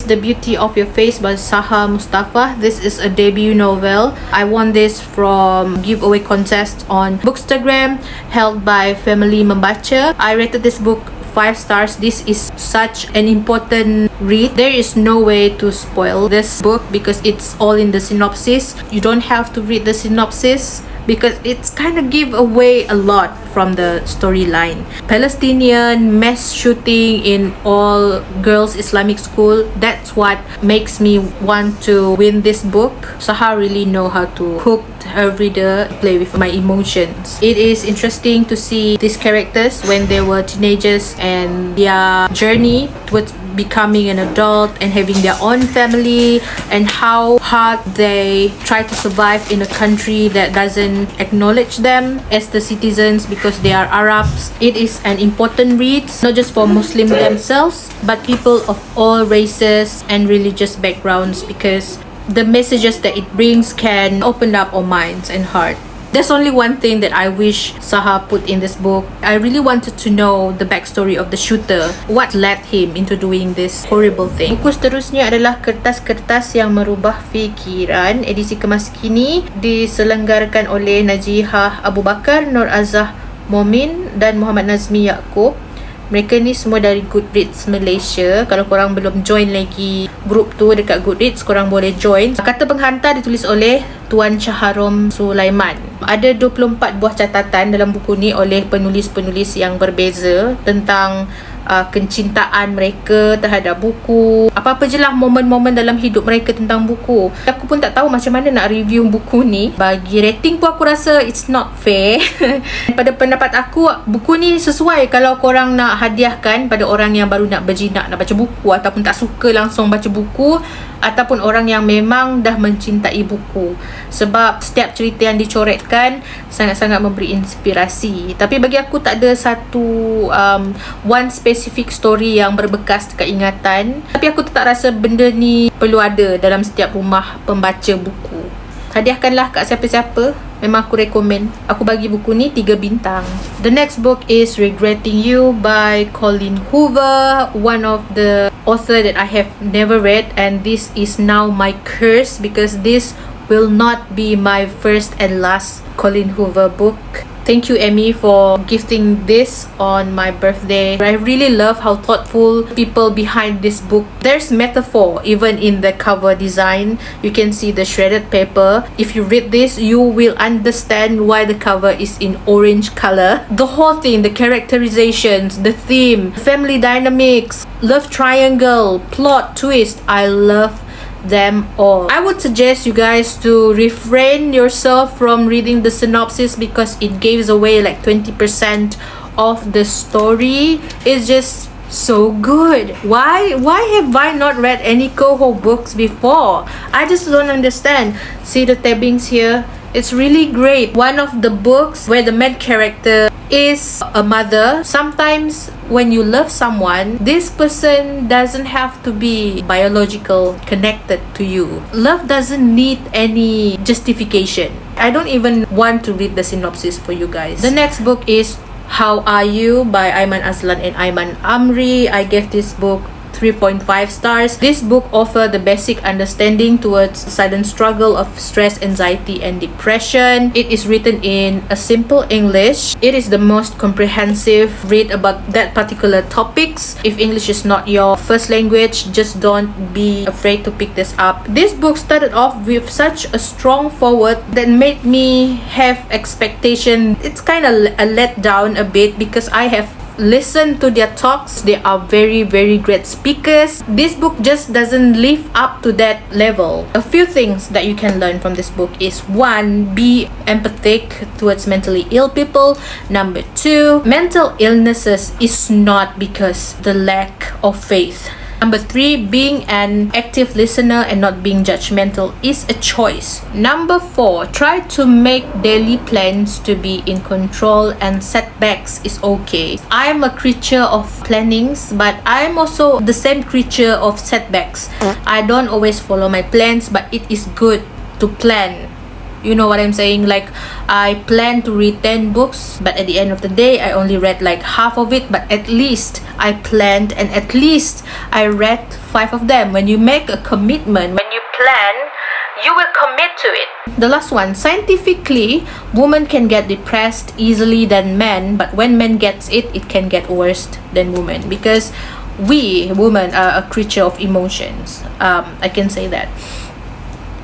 The Beauty of Your Face by Sahar Mustafah. This is a debut novel. I won this from giveaway contest on Bookstagram held by Family Membaca. I rated this book 5 stars. This is such an important read. There is no way to spoil this book because it's all in the synopsis. You don't have to read the synopsis because it's kind of give away a lot from the storyline. Palestinian mass shooting in all girls Islamic school. That's what makes me want to win this book. Sahar really know how to hook her reader, play with my emotions. It is interesting to see these characters when they were teenagers and their journey towards becoming an adult and having their own family, and how hard they try to survive in a country that doesn't acknowledge them as the citizens because they are Arabs. It is an important read, not just for Muslims themselves, but people of all races and religious backgrounds, because the messages that it brings can open up our minds and heart. There's only one thing that I wish Sahar put in this book. I really wanted to know the backstory of the shooter. What led him into doing this horrible thing. Buku seterusnya adalah Kertas-Kertas yang Merubah Fikiran. Edisi kemas kini diselenggarakan oleh Najihah Abu Bakar, Nur Azah Momin dan Muhammad Nazmi Yaakob. Mereka ni semua dari Goodreads Malaysia. Kalau korang belum join lagi group tu dekat Goodreads, korang boleh join. Kata penghantar ditulis oleh Tuan Syaharom Sulaiman. Ada 24 buah catatan dalam buku ni oleh penulis-penulis yang berbeza tentang kecintaan mereka terhadap buku, apa-apa je lah momen-momen dalam hidup mereka tentang buku. Aku pun tak tahu macam mana nak review buku ni. Bagi rating pun aku rasa it's not fair. Pada pendapat aku, buku ni sesuai kalau korang nak hadiahkan pada orang yang baru nak berjinak nak baca buku, ataupun tak suka langsung baca buku, ataupun orang yang memang dah mencintai buku. Sebab setiap cerita yang dicoretkan sangat-sangat memberi inspirasi. Tapi bagi aku tak ada satu one specific story yang berbekas dekat ingatan. Tapi aku tetap rasa benda ni perlu ada dalam setiap rumah pembaca buku. Hadiahkanlah kat siapa-siapa. Memang aku recommend. Aku bagi buku ni 3 bintang. The next book is Regetting You by Colleen Hoover, one of the author that I have never read, and this is now my curse because this will not be my first and last Colleen Hoover book. Thank you, Emmy, for gifting this on my birthday. I really love how thoughtful people behind this book. There's metaphor even in the cover design. You can see the shredded paper. If you read this, you will understand why the cover is in orange color. The whole thing, the characterizations, the theme, family dynamics, love triangle, plot twist, I love them all. I would suggest you guys to refrain yourself from reading the synopsis because it gives away like 20% of the story. It's just so good. Why have I not read any Coho books before? I just don't understand. See the tabbings here? It's really great. One of the books where the main character is a mother. Sometimes when you love someone, this person doesn't have to be biological connected to you. Love doesn't need any justification. I don't even want to read the synopsis for you guys. The next book is How Are You by Aiman, Azlan and Aiman Amri. I gave this book 3.5 stars. This book offers the basic understanding towards the silent struggle of stress, anxiety and depression. It is written in a simple English. It is the most comprehensive read about that particular topics. If English is not your first language, just don't be afraid to pick this up. This book started off with such a strong forward that made me have expectation. It's kind of a letdown a bit because I have listen to their talks. They are very great speakers. This book just doesn't live up to that level. A few things that you can learn from this book is 1. Be empathetic towards mentally ill people. Number 2, mental illnesses is not because the lack of faith. Number 3, being an active listener and not being judgmental is a choice. Number 4, try to make daily plans to be in control and setbacks is okay. I'm a creature of plannings, but I'm also the same creature of setbacks. I don't always follow my plans, but it is good to plan You know what I'm saying? Like, I plan to read 10 books, but at the end of the day, I only read like half of it. But at least I planned, and at least I read 5 of them. When you make a commitment, when you plan, you will commit to it. The last one, scientifically, women can get depressed easily than men, but when men gets it, it can get worse than women, because we women are a creature of emotions. I can say that.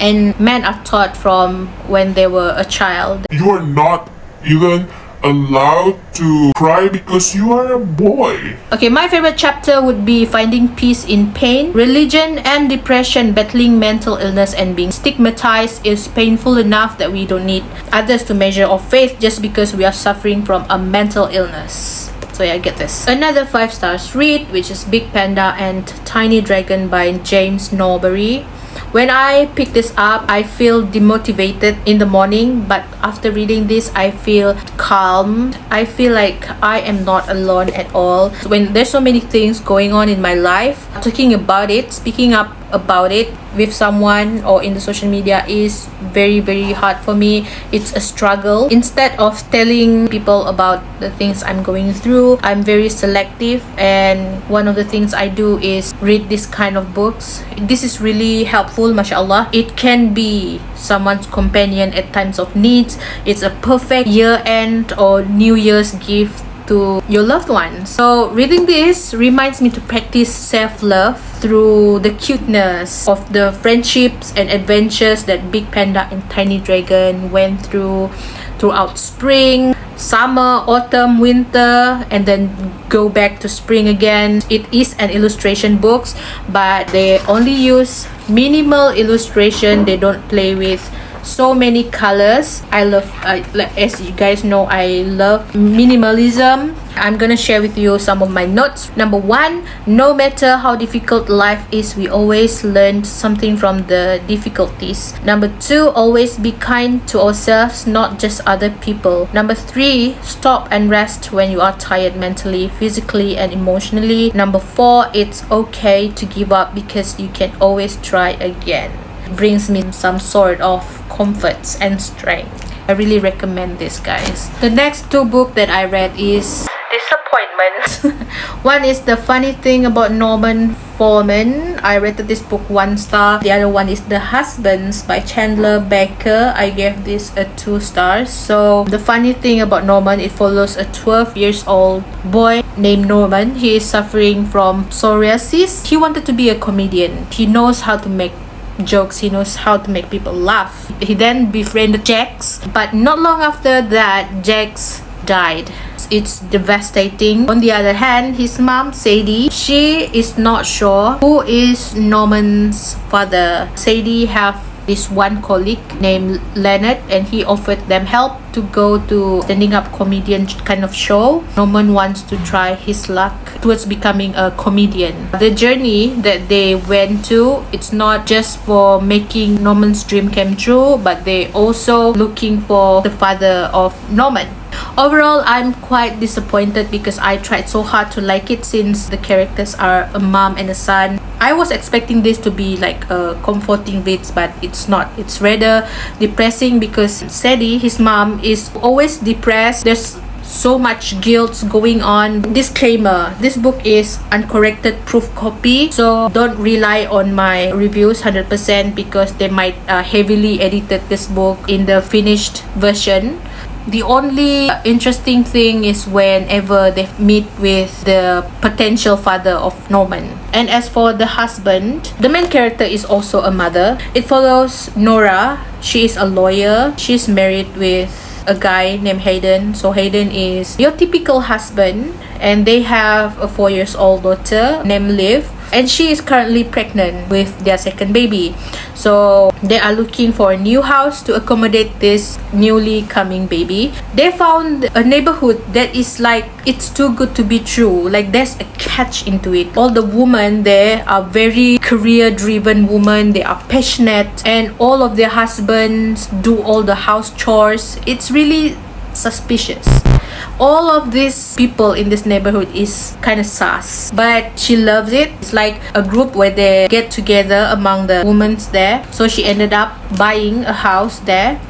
And men are taught from when they were a child. You are not even allowed to cry because you are a boy. Okay, my favorite chapter would be finding peace in pain. Religion and depression, battling mental illness and being stigmatized is painful enough that we don't need others to measure our faith just because we are suffering from a mental illness. So yeah, I get this. Another 5 stars read, which is Big Panda and Tiny Dragon by James Norbury. When I pick this up, I feel demotivated in the morning, but after reading this, I feel calm. I feel like I am not alone at all. When there's so many things going on in my life, talking about it, speaking up about it with someone or in the social media is very, very hard for me. It's a struggle. Instead of telling people about the things I'm going through, I'm very selective, and one of the things I do is read this kind of books. This is really helpful, mashallah. It can be someone's companion at times of needs. It's a perfect year-end or New Year's gift to your loved ones. So reading this reminds me to practice self-love through the cuteness of the friendships and adventures that Big Panda and Tiny Dragon went through throughout spring, summer, autumn, winter, and then go back to spring again. It is an illustration books, but they only use minimal illustration. They don't play with so many colors. I love, as you guys know, I love minimalism. I'm gonna share with you some of my notes. Number 1, no matter how difficult life is, we always learn something from the difficulties. Number 2, always be kind to ourselves, not just other people. Number 3, stop and rest when you are tired mentally, physically, and emotionally. Number 4, it's okay to give up because you can always try again. Brings me some sort of comforts and strength. I really recommend this, guys. The next 2 books that I read is disappointment. One is The Funny Thing About Norman Foreman. I rated this book 1 star. The other one is The Husbands by Chandler Baker. I gave this a 2 stars. So The Funny Thing About Norman, it follows a 12 years old boy named Norman. He is suffering from psoriasis. He wanted to be a comedian. He knows how to make jokes, he knows how to make people laugh. He then befriended Jax, but not long after that, Jax died. It's devastating. On the other hand, his mom, Sadie, she is not sure who is Norman's father. Sadie have this one colleague named Leonard, and he offered them help to go to standing up comedian kind of show. Norman wants to try his luck towards becoming a comedian. The journey that they went to, it's not just for making Norman's dream come true, but they also looking for the father of Norman. Overall, I'm quite disappointed because I tried so hard to like it, since the characters are a mom and a son. I was expecting this to be like a comforting read, but it's not. It's rather depressing because Sadie, his mom, is always depressed. There's so much guilt going on. Disclaimer, this book is uncorrected proof copy, so don't rely on my reviews 100% because they might heavily edited this book in the finished version. The only interesting thing is whenever they meet with the potential father of Norman. And as for The Husband, the main character is also a mother. It follows Nora. She is a lawyer. She's married with a guy named Hayden. So Hayden is your typical husband, and they have a 4-year-old daughter named Liv, and she is currently pregnant with their second baby. So they are looking for a new house to accommodate this newly coming baby. They found a neighborhood that is like, it's too good to be true. Like, there's a catch into it. All the women there are very career driven women. They are passionate, and all of their husbands do all the house chores. It's really suspicious. All of these people in this neighborhood is kind of sus, but she loves it. It's like a group where they get together among the women there. So she ended up buying a house there.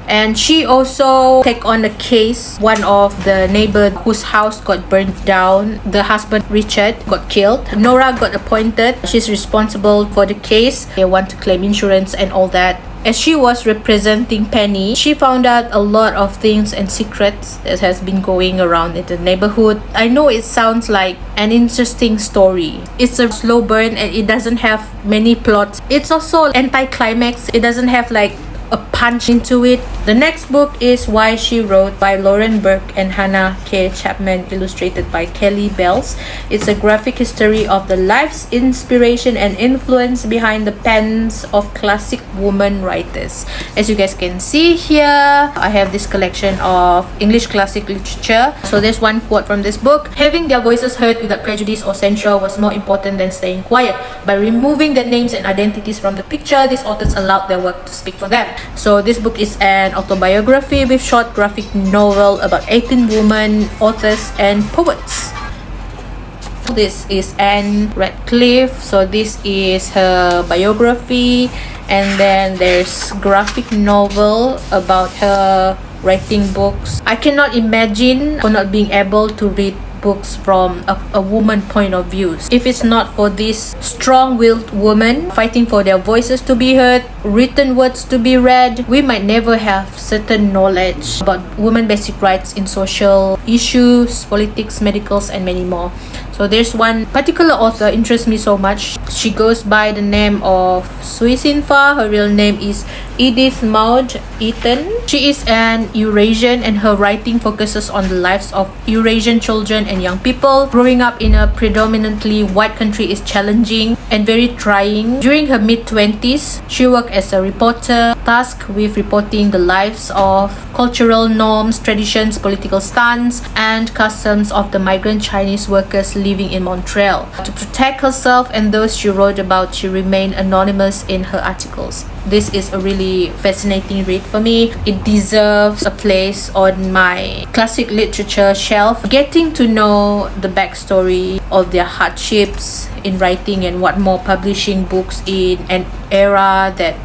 And she also take on a case. One of the neighbor whose house got burned down, the husband Richard got killed. Nora got appointed. She's responsible for the case. They want to claim insurance and all that. As she was representing Penny, she found out a lot of things and secrets that has been going around in the neighborhood. I know it sounds like an interesting story. It's a slow burn and it doesn't have many plots. It's also anti-climax. It doesn't have like a punch into it. The next book is Why She Wrote by Lauren Burke and Hannah K. Chapman, illustrated by Kelly Bells. It's a graphic history of the lives, inspiration, and influence behind the pens of classic women writers. As you guys can see here, I have this collection of English classic literature. So there's one quote from this book: "Having their voices heard without prejudice or censure was more important than staying quiet. By removing their names and identities from the picture, these authors allowed their work to speak for them." So this book is an autobiography with short graphic novel about 18 women authors and poets. This is Anne Radcliffe. So this is her biography, and then there's graphic novel about her writing books. I cannot imagine for not being able to read books from a woman point of view. If it's not for this strong-willed woman fighting for their voices to be heard, written words to be read, we might never have certain knowledge about women basic rights in social issues, politics, medicals, and many more. So there's one particular author interests me so much. She goes by the name of Sui Sinfa. Her real name is Edith Maud Eaton. She is an Eurasian and her writing focuses on the lives of Eurasian children and young people. Growing up in a predominantly white country is challenging and very trying. During her mid-20s, she worked as a reporter, tasked with reporting the lives of cultural norms, traditions, political stance, and customs of the migrant Chinese workers living in Montreal. To protect herself and those she wrote about, she remained anonymous in her articles. This is a really fascinating read for me. It deserves a place on my classic literature shelf. Getting to know the backstory of their hardships in writing and what more publishing books in an era that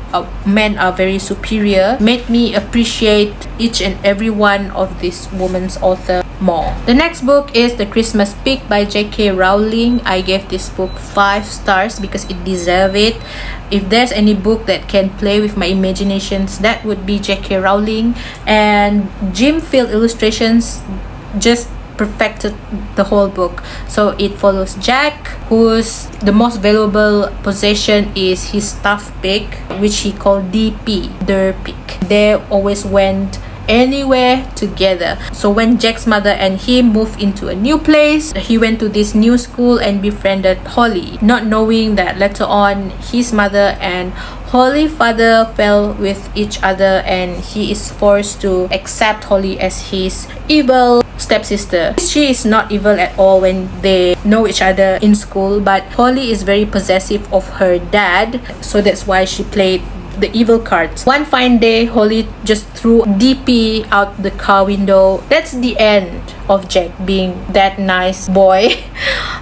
men are very superior made me appreciate each and every one of these women's author more. The next book is The Christmas Pig by J.K. Rowling. I gave this book 5 stars because it deserves it. If there's any book that can play with my imaginations, that would be J.K. Rowling. And Jim Field illustrations just perfected the whole book. So it follows Jack, whose the most valuable possession is his stuffed pig, which he called DP, Der Pig. They always went anywhere together. So when Jack's mother and him moved into a new place, he went to this new school and befriended Holly, not knowing that later on his mother and Holly's father fell with each other and he is forced to accept Holly as his evil stepsister. She is not evil at all when they know each other in school, but Holly is very possessive of her dad, so that's why she played the evil cards. One fine day, Holly just threw DP out the car window. That's the end of Jack being that nice boy.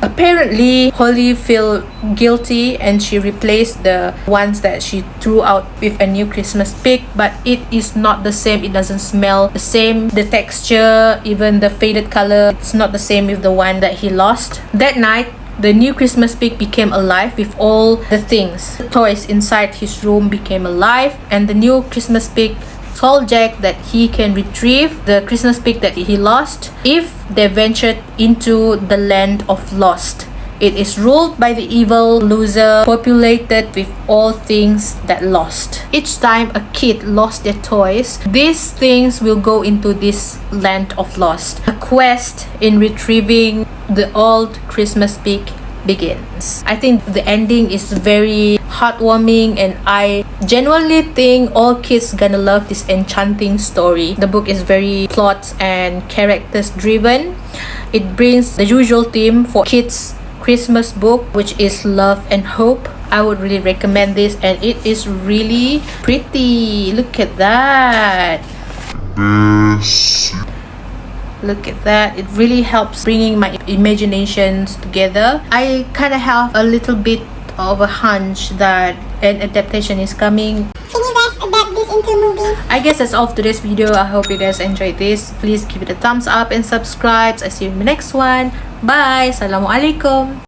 Apparently, Holly feel guilty and she replaced the ones that she threw out with a new Christmas pig, but it is not the same. It doesn't smell the same. The texture, even the faded color, it's not the same with the one that he lost. That night, the new Christmas pig became alive with all the things. The toys inside his room became alive, and the new Christmas pig told Jack that he can retrieve the Christmas pig that he lost if they ventured into the land of Lost. It is ruled by the evil loser, populated with all things that lost. Each time a kid lost their toys, these things will go into this land of Lost. A quest in retrieving the old Christmas pig begins. I think the ending is very heartwarming and I genuinely think all kids gonna love this enchanting story. The book is very plot and characters driven. It brings the usual theme for kids Christmas book, which is love and hope. I would really recommend this and it is really pretty. Look at that. Look at that. It really helps bringing my imaginations together. I kind of have a little bit of a hunch that an adaptation is coming. Can you guys adapt this into movies. I guess that's all for today's video. I hope you guys enjoyed this. Please give it a thumbs up and subscribe. I see you in the next one. Bye. Assalamualaikum.